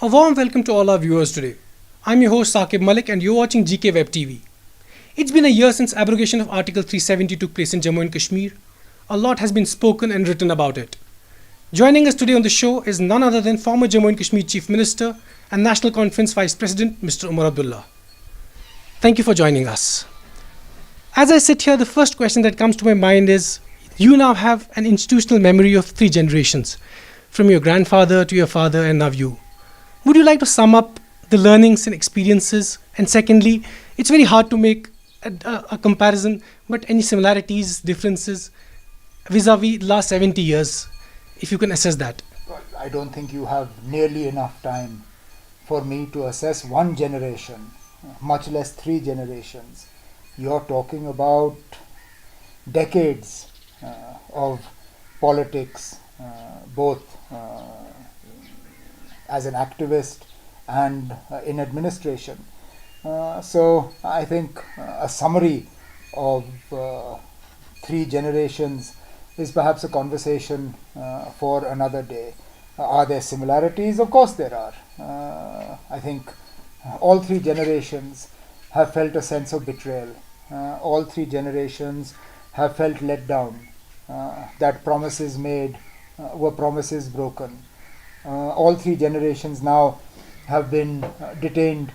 A warm welcome to all our viewers today. I'm your host Saqib Malik and you're watching GK Web TV. It's been a year since abrogation of Article 370 took place in Jammu and Kashmir. A lot has been spoken and written about it. Joining us today on the show is none other than former Jammu and Kashmir Chief Minister and National Conference Vice President Mr. Omar Abdullah. Thank you for joining us. As I sit here, the first question that comes to my mind is, you now have an institutional memory of 3 generations, from your grandfather to your father and now you. Would you like to sum up the learnings and experiences? And secondly, it's very hard to make a comparison, but any similarities, differences vis-a-vis the last 70 years, if you can assess that. Well, I don't think you have nearly enough time for me to assess one generation, much less 3 generations. You're talking about decades of politics, both as an activist and in administration. So I think a summary of 3 generations is perhaps a conversation for another day. Are there similarities? Of course there are. I think all 3 generations have felt a sense of betrayal. All 3 generations have felt let down, that promises made were promises broken. All 3 generations now have been detained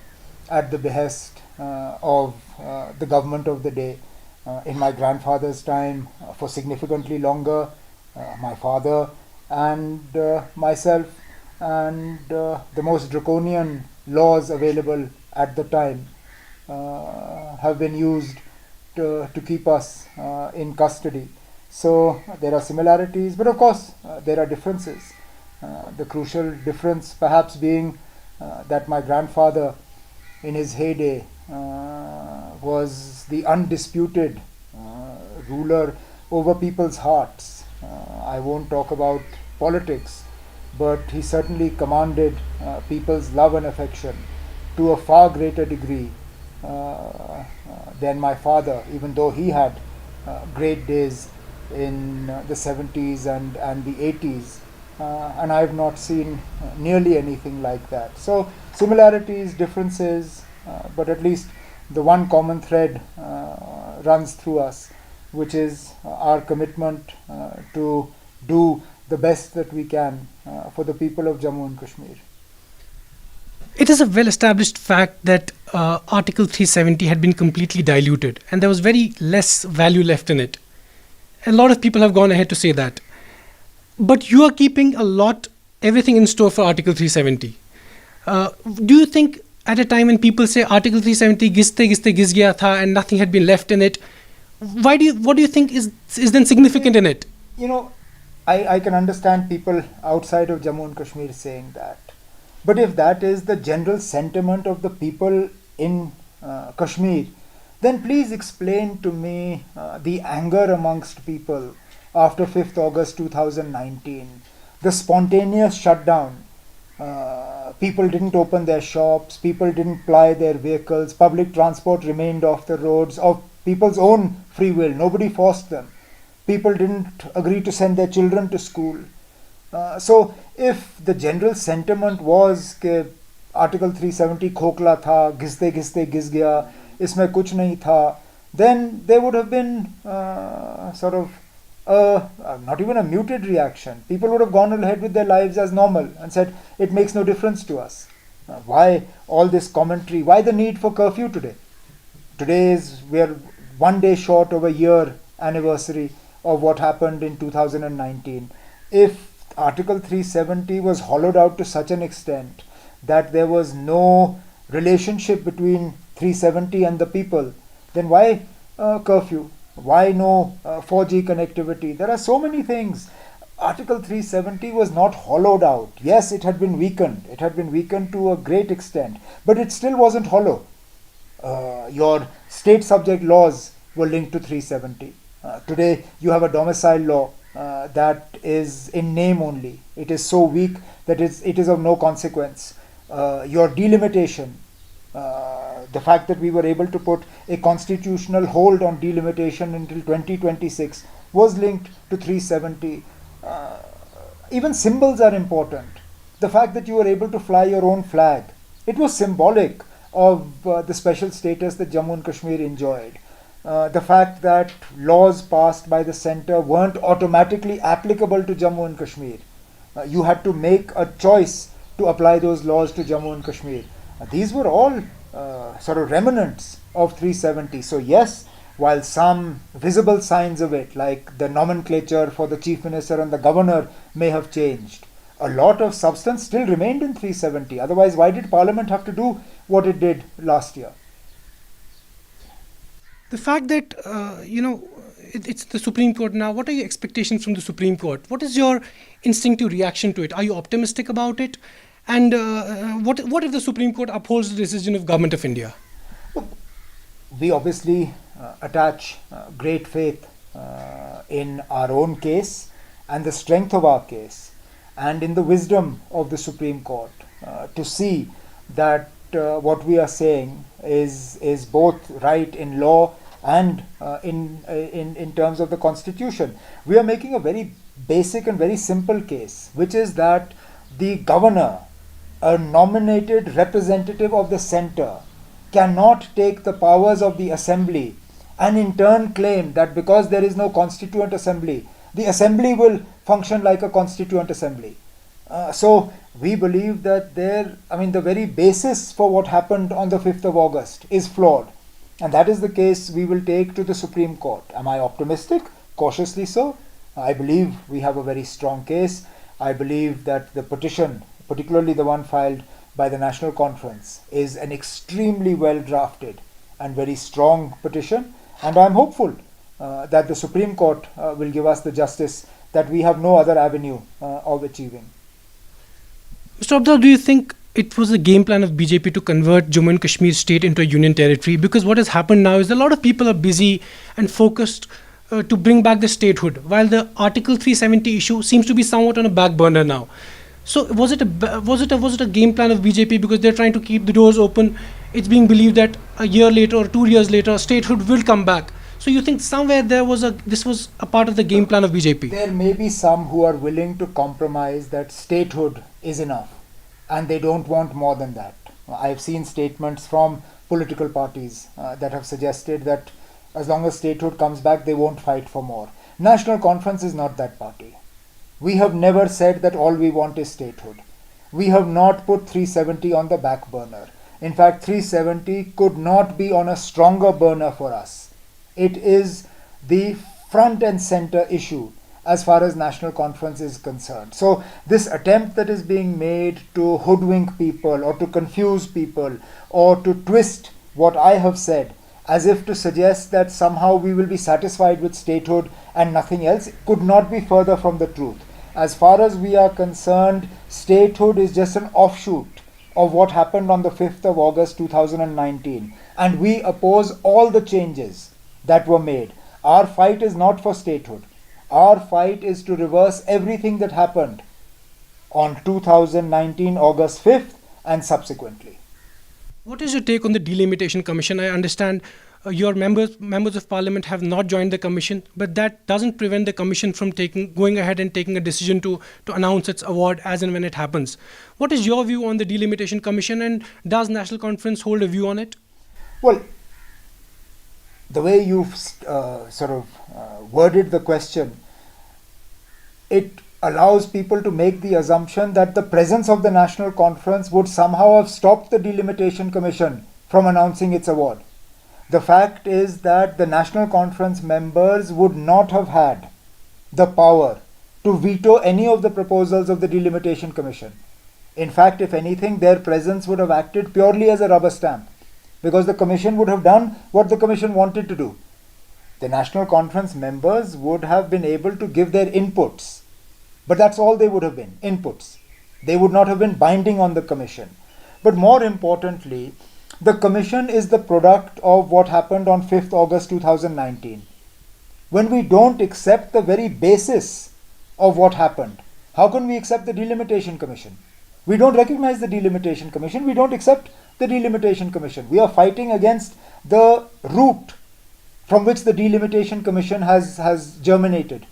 at the behest of the government of the day. In my grandfather's time, for significantly longer, my father and myself, and the most draconian laws available at the time have been used to keep us in custody. So there are similarities, but of course there are differences. The crucial difference perhaps being that my grandfather in his heyday was the undisputed ruler over people's hearts. I won't talk about politics, but he certainly commanded people's love and affection to a far greater degree than my father, even though he had great days in the 70s and the 80s. And I have not seen nearly anything like that. So similarities, differences, but at least the one common thread runs through us, which is our commitment to do the best that we can for the people of Jammu and Kashmir. It is a well-established fact that Article 370 had been completely diluted and there was very less value left in it. A lot of people have gone ahead to say that. But you are keeping everything in store for Article 370. Do you think at a time when people say Article 370 giste gis gaya tha and nothing had been left in it, what do you think is then significant in it? You know, I can understand people outside of Jammu and Kashmir saying that. But if that is the general sentiment of the people in Kashmir, then please explain to me the anger amongst people after 5th August 2019, the spontaneous shutdown. People didn't open their shops, people didn't ply their vehicles, public transport remained off the roads of people's own free will, nobody forced them. People didn't agree to send their children to school. So if the general sentiment was that Article 370 khokla tha, giste gis gaya, isme kuch nahi tha, then there would have been not even a muted reaction. People would have gone ahead with their lives as normal and said, it makes no difference to us. Why all this commentary? Why the need for curfew today? We're 1 day short of a year anniversary of what happened in 2019. If Article 370 was hollowed out to such an extent that there was no relationship between 370 and the people, then why curfew? Why no 4G connectivity? There are so many things. Article 370 was not hollowed out. Yes, it had been weakened. It had been weakened to a great extent, but it still wasn't hollow. Your state subject laws were linked to 370. Today, you have a domicile law that is in name only. It is so weak that it is of no consequence. Your delimitation, the fact that we were able to put a constitutional hold on delimitation until 2026 was linked to 370. Even symbols are important. The fact that you were able to fly your own flag, it was symbolic of the special status that Jammu and Kashmir enjoyed. The fact that laws passed by the centre weren't automatically applicable to Jammu and Kashmir. You had to make a choice to apply those laws to Jammu and Kashmir. These were all sort of remnants of 370. So yes, while some visible signs of it, like the nomenclature for the chief minister and the governor, may have changed, a lot of substance still remained in 370. Otherwise, why did Parliament have to do what it did last year? The fact that, it's the Supreme Court now, what are your expectations from the Supreme Court? What is your instinctive reaction to it? Are you optimistic about it? And what if the Supreme Court upholds the decision of Government of India? We obviously attach great faith in our own case and the strength of our case and in the wisdom of the Supreme Court to see that what we are saying is both right in law and in terms of the Constitution. We are making a very basic and very simple case, which is that the governor, a nominated representative of the centre, cannot take the powers of the assembly and in turn claim that because there is no constituent assembly, the assembly will function like a constituent assembly. So we believe that the very basis for what happened on the 5th of August is flawed. And that is the case we will take to the Supreme Court. Am I optimistic? Cautiously so. I believe we have a very strong case. I believe that the petition, particularly the one filed by the National Conference, is an extremely well drafted and very strong petition. And I'm hopeful that the Supreme Court will give us the justice that we have no other avenue of achieving. Mr. Abdullah, do you think it was a game plan of BJP to convert Jammu and Kashmir state into a union territory? Because what has happened now is a lot of people are busy and focused to bring back the statehood, while the Article 370 issue seems to be somewhat on a back burner now. So was it a game plan of BJP because they're trying to keep the doors open? It's being believed that a year later or 2 years later, statehood will come back. So you think somewhere this was a part of the game plan of BJP? There may be some who are willing to compromise that statehood is enough and they don't want more than that. I've seen statements from political parties that have suggested that as long as statehood comes back, they won't fight for more. National Conference is not that party. We have never said that all we want is statehood. We have not put 370 on the back burner. In fact, 370 could not be on a stronger burner for us. It is the front and center issue as far as National Conference is concerned. So this attempt that is being made to hoodwink people or to confuse people or to twist what I have said as if to suggest that somehow we will be satisfied with statehood and nothing else could not be further from the truth. As far as we are concerned, statehood is just an offshoot of what happened on the 5th of August 2019, and we oppose all the changes that were made. Our fight is not for statehood. Our fight is to reverse everything that happened on 2019 August 5th and subsequently. What is your take on the Delimitation Commission? I understand your members of Parliament have not joined the commission, but that doesn't prevent the commission from going ahead and taking a decision to announce its award as and when it happens. What is your view on the Delimitation Commission, and does National Conference hold a view on it? Well, the way you've worded the question, it allows people to make the assumption that the presence of the National Conference would somehow have stopped the Delimitation Commission from announcing its award. The fact is that the National Conference members would not have had the power to veto any of the proposals of the Delimitation Commission. In fact, if anything, their presence would have acted purely as a rubber stamp, because the Commission would have done what the Commission wanted to do. The National Conference members would have been able to give their inputs, but that's all they would have been, inputs. They would not have been binding on the Commission. But more importantly, the Commission is the product of what happened on 5th August 2019. When we don't accept the very basis of what happened, how can we accept the Delimitation Commission? We don't recognize the Delimitation Commission. We don't accept the Delimitation Commission. We are fighting against the root from which the Delimitation Commission has germinated.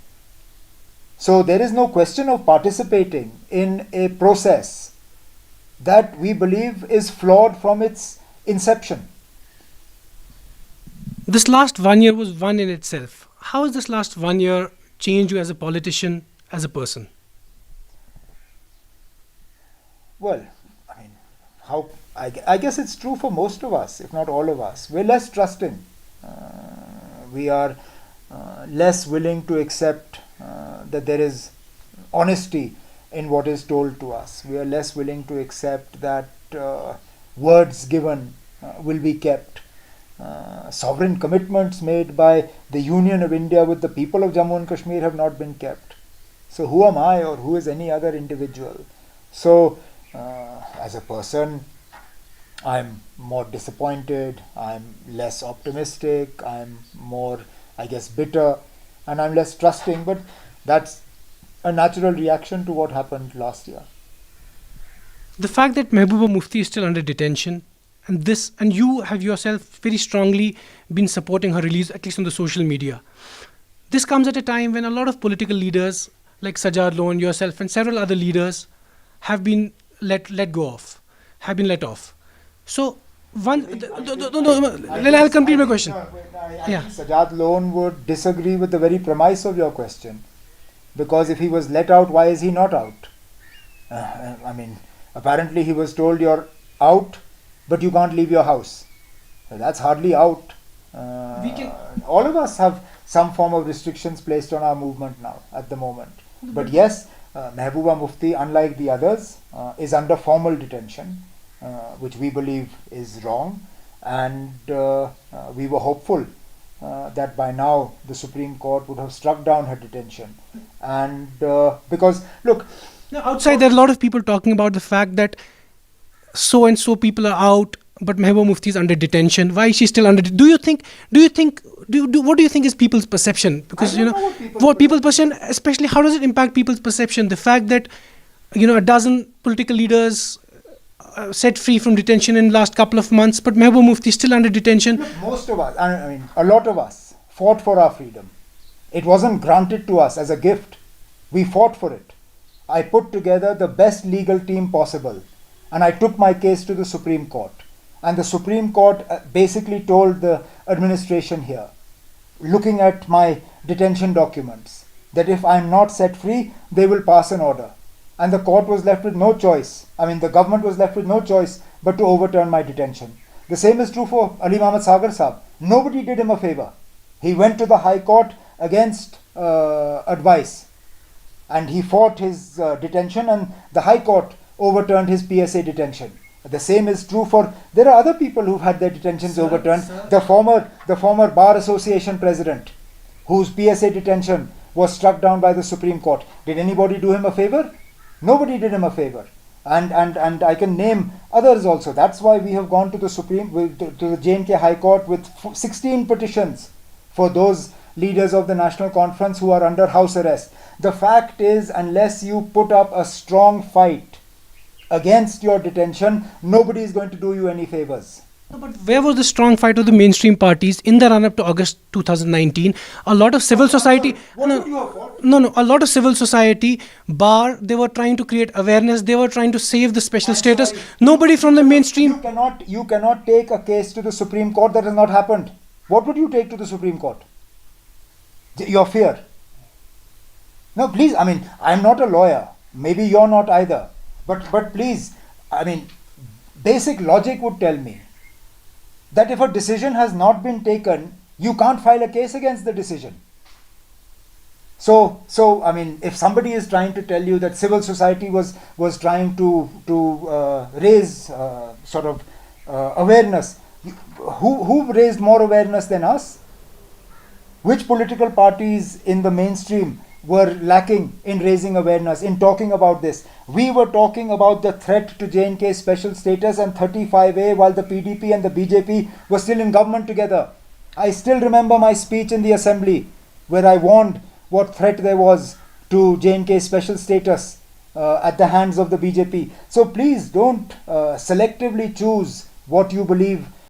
So there is no question of participating in a process that we believe is flawed from its inception. This last 1 year was one in itself. How has this last 1 year changed you as a politician, as a person? Well, I mean, I guess it's true for most of us, if not all of us. We're less trusting. We are less willing to accept that there is honesty in what is told to us. We are less willing to accept that words given will be kept. Sovereign commitments made by the Union of India with the people of Jammu and Kashmir have not been kept. So who am I, or who is any other individual? So as a person, I'm more disappointed, I'm less optimistic, I'm more, I guess, bitter, and I'm less trusting, but that's a natural reaction to what happened last year. The fact that Mehbooba Mufti is still under detention, and you have yourself very strongly been supporting her release, at least on the social media. This comes at a time when a lot of political leaders like Sajjad Loan, yourself, and several other leaders have been have been let off. So I'll complete my question. I Yeah. think Sajjad Loan would disagree with the very premise of your question, because if he was let out, why is he not out? I mean, apparently he was told you're out, but you can't leave your house. Well, that's hardly out. All of us have some form of restrictions placed on our movement now at the moment. But yes, Mehbooba Mufti, unlike the others, is under formal detention, which we believe is wrong. And we were hopeful that by now the Supreme Court would have struck down her detention. And because, look, Now, outside, there are a lot of people talking about the fact that so and so people are out, but Mehbooba Mufti is under detention. Why is she still under? What do you think is people's perception? Because I don't know what people's perception, especially how does it impact people's perception? The fact that a dozen political leaders set free from detention in the last couple of months, but Mehbooba Mufti is still under detention. look, most of us, I mean, a lot of us fought for our freedom. It wasn't granted to us as a gift. We fought for it. I put together the best legal team possible, and I took my case to the Supreme Court. And the Supreme Court basically told the administration here, looking at my detention documents, that if I'm not set free, they will pass an order. And the court was left with no choice. I mean, the government was left with no choice but to overturn my detention. The same is true for Ali Mohammed Sagar Saab. Nobody did him a favor. He went to the High Court against advice, and he fought his detention, and the High Court overturned his PSA detention. The same is true for, there are other people who've had their detentions overturned. The former Bar Association president, whose PSA detention was struck down by the Supreme Court. Did anybody do him a favor? Nobody did him a favor. And I can name others also. That's why we have gone to the to the J&K High Court with 16 petitions for those leaders of the National Conference who are under house arrest. The fact is, unless you put up a strong fight against your detention, nobody is going to do you any favors. No, but where was the strong fight of the mainstream parties in the run-up to August 2019? A lot of civil society... What would you have fought? No, a lot of civil society, they were trying to create awareness, they were trying to save the special status. sorry. Nobody from the mainstream... You cannot take a case to the Supreme Court that has not happened. What would you take to the Supreme Court? Your fear. No, please, I mean, I'm not a lawyer. Maybe you're not either. But please, I mean, basic logic would tell me that if a decision has not been taken, you can't file a case against the decision. So I mean, if somebody is trying to tell you that civil society was trying to raise awareness, who raised more awareness than us? Which political parties in the mainstream were lacking in raising awareness, in talking about this? We were talking about the threat to J&K special status and 35A while the PDP and the BJP were still in government together. I still remember my speech in the assembly where I warned what threat there was to J&K special status at the hands of the BJP. So please don't selectively choose what you believe